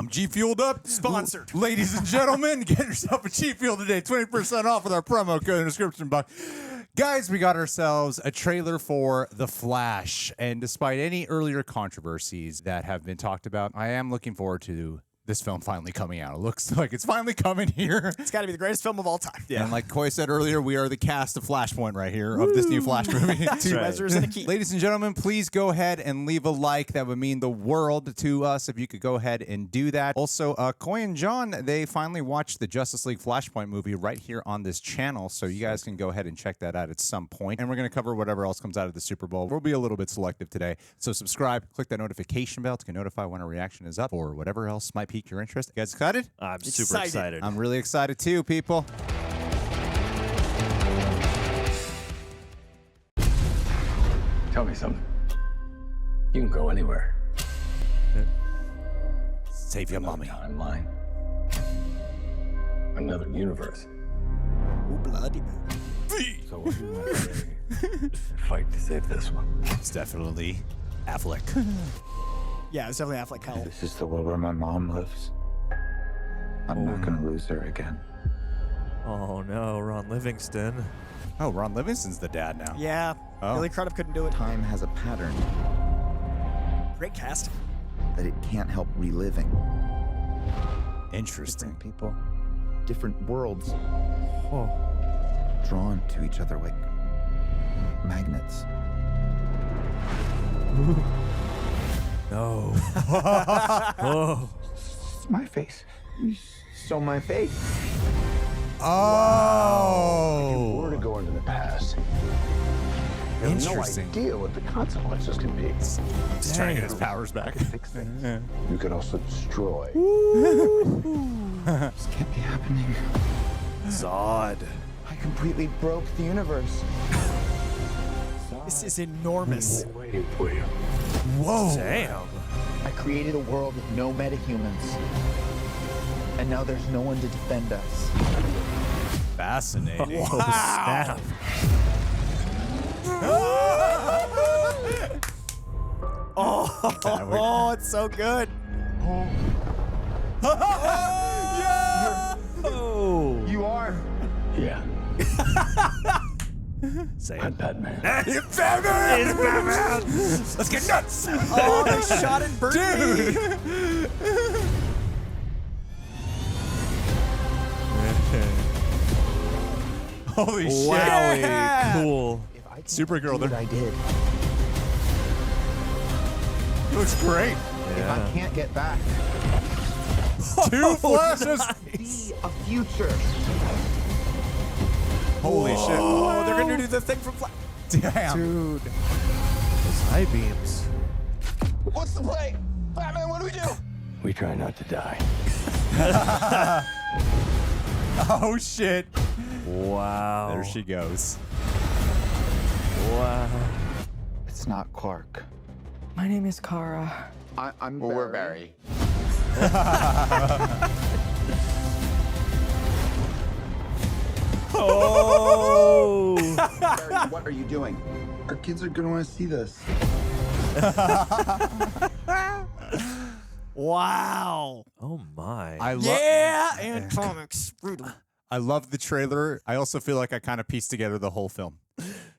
G Fueled Up. Sponsored. Ladies and gentlemen, get yourself a G Fuel today. 20% off with our promo code in the description box. Guys, we got ourselves a trailer for The Flash. And despite any earlier controversies that have been talked about, I am looking forward to this film finally coming out. It looks like it's finally coming here. It's got to be the greatest film of all time. Yeah. And like Coy said earlier, we are the cast of Flashpoint right here of this new Flash movie. Two Ezras and a Keaton. Ladies and gentlemen, please go ahead and leave a like. That would mean the world to us if you could go ahead and do that. Also, Coy and John, they finally watched the Justice League Flashpoint movie right here on this channel, so you guys can go ahead and check that out at some point. And we're going to cover whatever else comes out of the Super Bowl. We'll be a little bit selective today. So subscribe, click that notification bell to get notified when a reaction is up or whatever else might pique your interest. You guys excited? I'm super excited. I'm really excited too, people. Tell me something. You can go anywhere. Save your mommy. Timeline. Another universe. Ooh, bloody. So what do you want to fight to save this one? It's definitely Affleck. Yeah, it's definitely Affleck Hell. This is the world where my mom lives. I'm not gonna lose her again. Oh no, Ron Livingston. Oh, Ron Livingston's the dad now. Yeah, Oh. Billy Crudup couldn't do it. Time has a pattern Great casting. that it can't help reliving. Interesting. Different people, different worlds, Oh. drawn to each other like magnets. No. Oh. It's my face. You saw my face. Oh. Or to go into the past. You have no Interesting. idea what the consequences can be. Just trying to get his powers back. Fix things. You can also destroy. This can't be happening. Zod. I completely broke the universe. This is enormous. We're waiting for you. Whoa. Damn. I created a world with no metahumans. And now there's no one to defend us. Fascinating. Oh, snap. Oh, it's so good. Oh. You are. Yeah. Say I'm it. Batman. It's Batman! It's Batman. Let's get nuts! Oh, they shot and burned me. Holy shit. Wowie. Yeah. Cool. If I can't Supergirl, do what they're- I did, Looks great. if I can't get back, Two flashes. see a future. Holy shit. Oh, they're gonna do the thing from Flash. Damn. Dude. Those high beams. What's the play? Batman, what do we do? We try not to die. Oh shit. Wow. There she goes. Wow. It's not Clark. My name is Kara. I'm Barry. We're Barry. Oh. Barry, what are you doing? Our kids are gonna want to see this. Wow. Oh my. Yeah, and comics. Brutal. I love the trailer. I also feel like I kind of pieced together the whole film.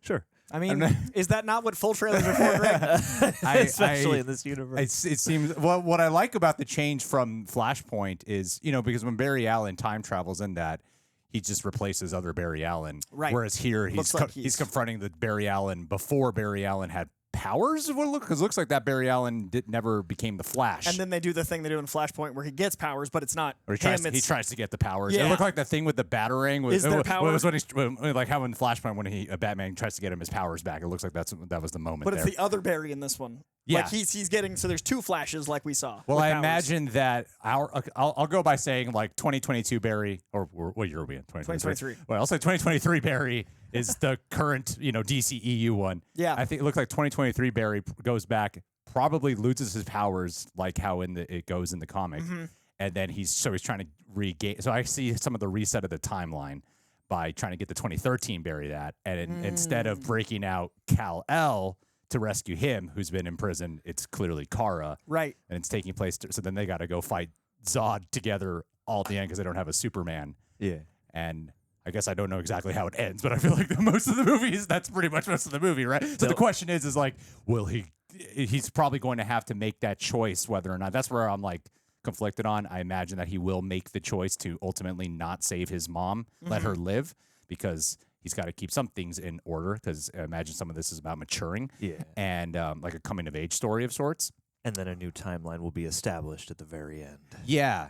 Sure. I mean, is that not what full trailers are for, Greg? Especially in this universe. It seems well. What I like about the change from Flashpoint is, because when Barry Allen time travels in that, he just replaces other Barry Allen. Right. Whereas here, Looks he's like he's he's- confronting the Barry Allen before Barry Allen had powers. Because it looks like that Barry Allen never became the Flash. And then they do the thing they do in Flashpoint where he gets powers, but it's not Or him. he tries to get the powers. Yeah. It looked like the thing with the batarang. Is there it power? was like how in Flashpoint when Batman tries to get him his powers back. It looks like that was the moment. But it's there. the other Barry in this one. Yeah. Like he's getting, so there's two Flashes like we saw. Well, with I powers. imagine that I'll go by saying like 2022 Barry, or what year are we in? 2023. Well, I'll say 2023 Barry is the current, DCEU one. Yeah. I think it looks like 2023 Barry goes back, probably loses his powers like how it goes in the comic. Mm-hmm. And then he's trying to regain. So I see some of the reset of the timeline by trying to get the 2013 Barry that. And instead of breaking out Kal-El to rescue him, who's been in prison, it's clearly Kara. Right. And it's taking place. So then they got to go fight Zod together all at the end because they don't have a Superman. Yeah. And I guess I don't know exactly how it ends, but I feel like most of the movies, that's pretty much most of the movie, right? So the question is like, will he's probably going to have to make that choice whether or not, that's where I'm like conflicted on. I imagine that he will make the choice to ultimately not save his mom, let her live, because he's got to keep some things in order, because I imagine some of this is about maturing and like a coming of age story of sorts. And then a new timeline will be established at the very end. Yeah.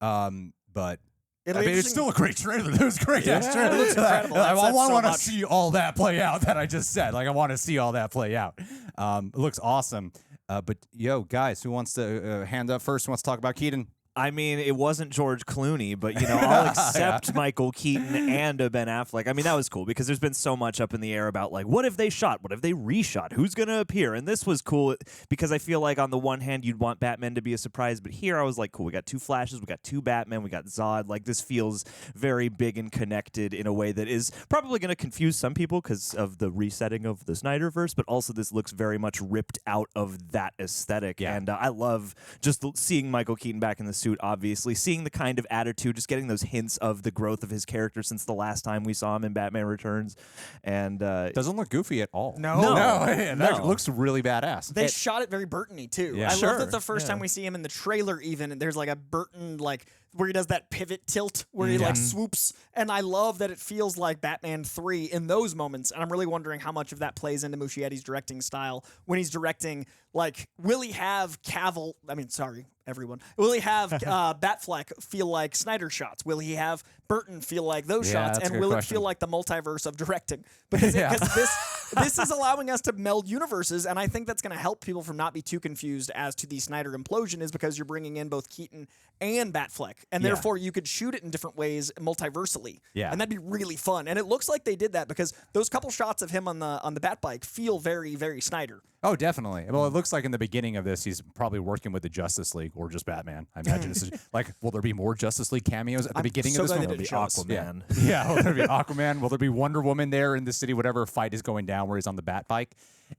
But It'll I be mean, it's interesting- still a great trailer. That was a great ass trailer. It looks incredible. I That's so want to much. see all that play out that I just said. Like, I want to see all that play out. It looks awesome. But, yo, guys, who wants to hand up first? Who wants to talk about Keaton? I mean, it wasn't George Clooney, but, you know, I'll accept Michael Keaton and Ben Affleck. I mean, that was cool because there's been so much up in the air about, like, what if they shot? What if they reshot? Who's going to appear? And this was cool because I feel like on the one hand, you'd want Batman to be a surprise, but here I was like, cool, we got 2 Flashes, we got 2 Batman, we got Zod. Like, this feels very big and connected in a way that is probably going to confuse some people because of the resetting of the Snyderverse, but also this looks very much ripped out of that aesthetic. Yeah. And I love just seeing Michael Keaton back in the suit, obviously, seeing the kind of attitude, just getting those hints of the growth of his character since the last time we saw him in Batman Returns. And Doesn't look goofy at all. No. That looks really badass. They shot it very Burton-y too. Yeah. I Sure. love that the first time we see him in the trailer, even there's like a Burton like where he does that pivot tilt where he like swoops, and I love that it feels like Batman 3 in those moments. And I'm really wondering how much of that plays into Muschietti's directing style when he's directing. Like, will he have Cavill? I mean, sorry, everyone. Will he have Batfleck feel like Snyder shots? Will he have Burton feel like those shots? that's a And good will question. it feel like the multiverse of directing? Because this is allowing us to meld universes, and I think that's going to help people from not be too confused as to the Snyder implosion, is because you're bringing in both Keaton and Batfleck, and therefore you could shoot it in different ways multiversally. Yeah. And that'd be really fun. And it looks like they did that because those couple shots of him on the Batbike feel very, very Snyder. Oh, definitely. Well, it looks like in the beginning of this, he's probably working with the Justice League or just Batman. I imagine this is like, will there be more Justice League cameos at the beginning so of this glad one? they the didn't show us. Aquaman. Yeah, will there be Aquaman? Will there be Wonder Woman there in the city, whatever fight is going down where he's on the Batbike?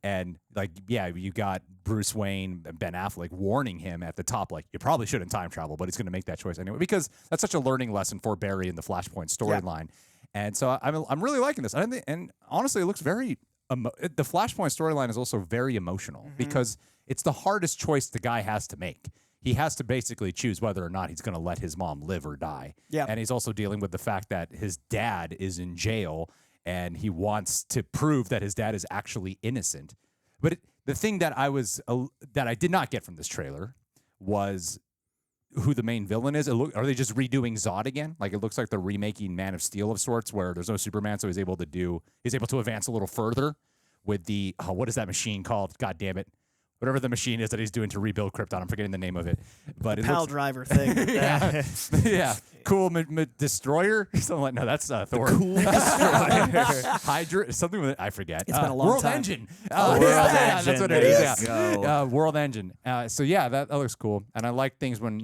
And, like, yeah, you got Bruce Wayne and Ben Affleck warning him at the top, like, you probably shouldn't time travel, but he's going to make that choice anyway, because that's such a learning lesson for Barry in the Flashpoint storyline. And so I'm really liking this. And honestly, it looks very... the Flashpoint storyline is also very emotional because it's the hardest choice the guy has to make. He has to basically choose whether or not he's going to let his mom live or die. Yeah. And he's also dealing with the fact that his dad is in jail and he wants to prove that his dad is actually innocent. But the thing that I did not get from this trailer was who the main villain is. Are they just redoing Zod again? Like, it looks like they're remaking Man of Steel of sorts, where there's no Superman, so he's able to advance a little further with the what is that machine called? God damn it. Whatever the machine is that he's doing to rebuild Krypton. I'm forgetting the name of it. But it Pal looks, driver thing. yeah. Cool destroyer? Something like, no, that's Thor. Cool Hydra, something with it. I forget. It's been a long World time. Engine. World Yeah, that's Engine. what it There is. you Yeah. go. World Engine. So yeah, that looks cool. And I like things when,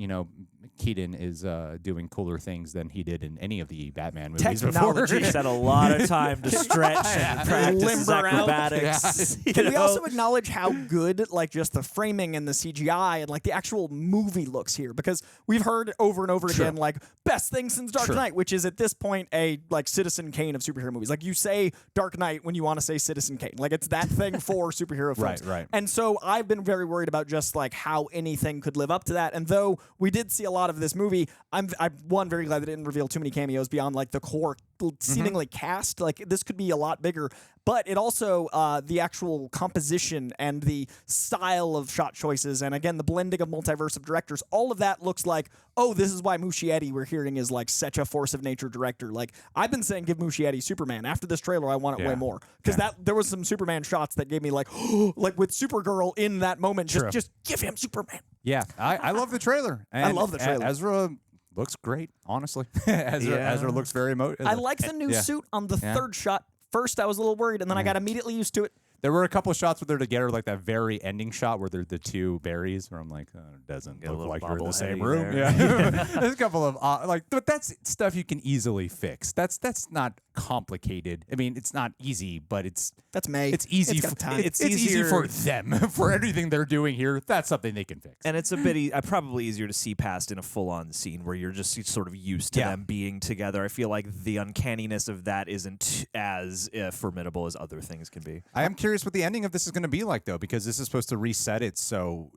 Keaton is doing cooler things than he did in any of the Batman movies before. Technology. He's had a lot of time to stretch and practice his Limber out. acrobatics. you Can we know? also acknowledge how good, like, just the framing and the CGI and, like, the actual movie looks here? Because we've heard over and over again, like, best thing since Dark Knight, which is at this point a, like, Citizen Kane of superhero movies. Like, you say Dark Knight when you want to say Citizen Kane. Like, it's that thing for superhero films. Right. And so I've been very worried about just, like, how anything could live up to that. And though we did see a lot of this movie, I'm very glad that it didn't reveal too many cameos beyond, like, the core seemingly cast. Like, this could be a lot bigger. But it also, the actual composition and the style of shot choices, and again, the blending of multiverse of directors, all of that looks like, oh, this is why Muschietti, we're hearing, is like such a force of nature director. Like, I've been saying give Muschietti Superman. After this trailer, I want it way more. Because there was some Superman shots that gave me like, like with Supergirl in that moment, just give him Superman. Yeah, I love the trailer. And I love the trailer. Ezra looks great, honestly. Ezra looks very I like the new suit on the third shot. First, I was a little worried, and then I got immediately used to it. There were a couple of shots where they're together, like that very ending shot where they're the two berries, where I'm like, oh, it doesn't look like you're in the same room. there. Yeah. There's a couple of, but that's stuff you can easily fix. That's not complicated. I mean, it's not easy, but That's May. it's easy. It's got time. It's easy for them for everything they're doing here. That's something they can fix. And it's a bit probably easier to see past in a full-on scene where you're just sort of used to them being together. I feel like the uncanniness of that isn't as formidable as other things can be. I am curious what the ending of this is going to be like, though, because this is supposed to reset it. So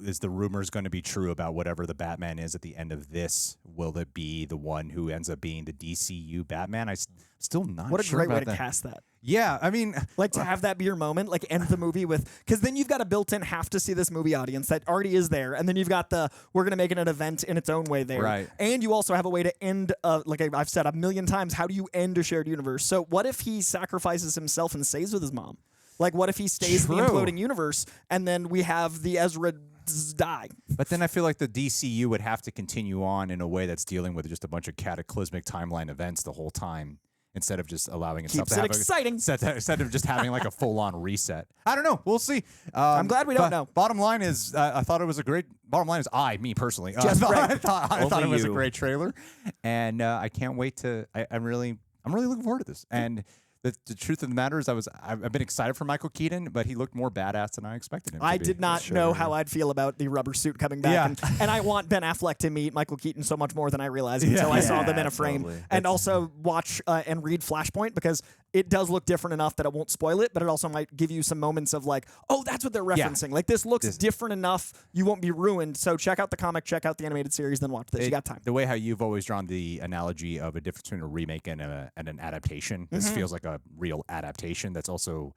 is the rumors going to be true about whatever the Batman is at the end of this? Will it be the one who ends up being the DCU Batman? I'm still not What a sure great way about to that. cast that. Yeah, I mean, Like to have that be your moment, like end the movie with, because then you've got a built-in have to see this movie audience that already is there, and then you've got the we're gonna make it an event in its own way there, Right. And you also have a way to end, like I've said a million times, how do you end a shared universe? So what if he sacrifices himself and stays with his mom? Like what if he stays in the True. imploding universe, and then we have the Ezra die? but then I feel like the DCU would have to continue on in a way that's dealing with just a bunch of cataclysmic timeline events the whole time, instead of just allowing itself Keeps to it have exciting. instead of just having like a full-on reset. I don't know. We'll see. I'm glad we don't know. Bottom line is, I thought it was a great. Bottom line is, me personally, Just Greg. I thought Only it was a you. great trailer, and I can't wait to. I'm really looking forward to this. And the truth of the matter is, I've been excited for Michael Keaton, but he looked more badass than I expected him. I to be. did not know how I'd feel about the rubber suit coming back. Yeah. And I want Ben Affleck to meet Michael Keaton so much more than I realized until I saw them in a frame. totally. And also watch and read Flashpoint, because it does look different enough that it won't spoil it, but it also might give you some moments of like, oh, that's what they're referencing. Like this looks different enough, you won't be ruined. So check out the comic, check out the animated series, then watch this. You got time. The way how you've always drawn the analogy of a difference between a remake and an adaptation. This feels like a real adaptation that's also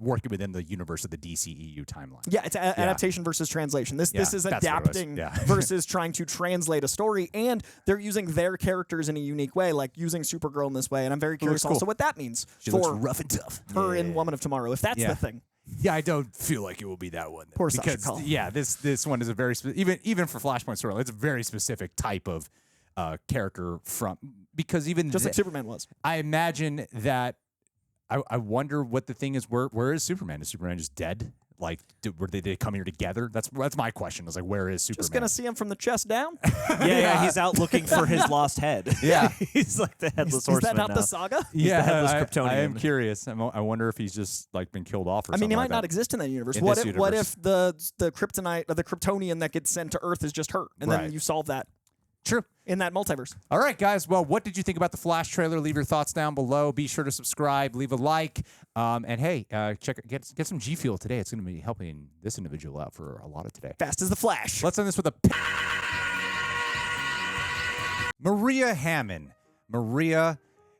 working within the universe of the DCEU timeline. Yeah, it's adaptation versus translation. This is that's what it was. adapting Yeah. versus trying to translate a story, and they're using their characters in a unique way, like using Supergirl in this way. And I'm very curious cool. also what that means She for looks rough and tough. her in Woman of Tomorrow, if that's Yeah. the thing. Yeah, I don't feel like it will be that one. Poor Sasha because Cole. yeah, this one is a very even for Flashpoint story, it's a very specific type of character from because even Just like Superman was. I imagine that I wonder what the thing is. Where is Superman? Is Superman just dead? Like, did they come here together? That's my question. Is like, where is Superman? Just gonna see him from the chest down. Yeah, he's out looking for his lost head. Yeah. He's like the headless Is horseman that not now. the saga? the headless Kryptonian. I am curious. I wonder if he's just like been killed off or I mean, something he like might not that. exist in that universe. In What this if the kryptonite or the Kryptonian that gets sent to Earth is just her, and Right. then you solve that True. in that multiverse? All right, guys. Well, what did you think about the Flash trailer? Leave your thoughts down below. Be sure to subscribe, leave a like, and hey, get some G Fuel today. It's going to be helping this individual out for a lot of today. Fast as the Flash. Let's end this with a Maria Hammond. Maria,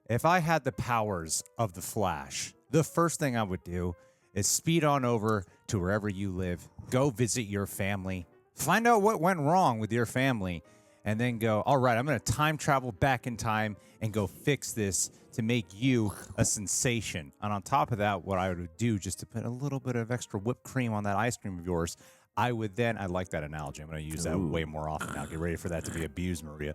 if I had the powers of the Flash, the first thing I would do is speed on over to wherever you live, go visit your family, find out what went wrong with your family, and then go, all right, I'm going to time travel back in time and go fix this to make you a sensation. And on top of that, what I would do just to put a little bit of extra whipped cream on that ice cream of yours, I like that analogy. I'm going to use that way more often now. Get ready for that to be abused, Maria.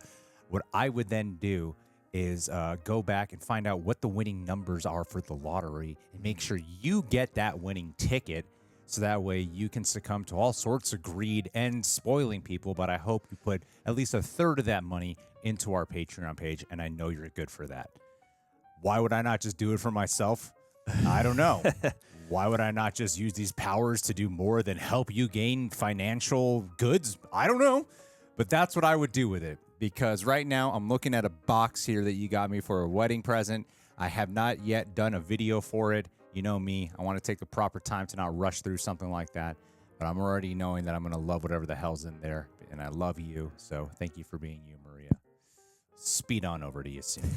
What I would then do is go back and find out what the winning numbers are for the lottery and make sure you get that winning ticket. So that way you can succumb to all sorts of greed and spoiling people. But I hope you put at least a third of that money into our Patreon page, and I know you're good for that. Why would I not just do it for myself? I don't know. Why would I not just use these powers to do more than help you gain financial goods? I don't know. But that's what I would do with it. Because right now I'm looking at a box here that you got me for a wedding present. I have not yet done a video for it. You know me, I want to take the proper time to not rush through something like that. But I'm already knowing that I'm going to love whatever the hell's in there. And I love you. So thank you for being you, Maria. Speed on over to you soon.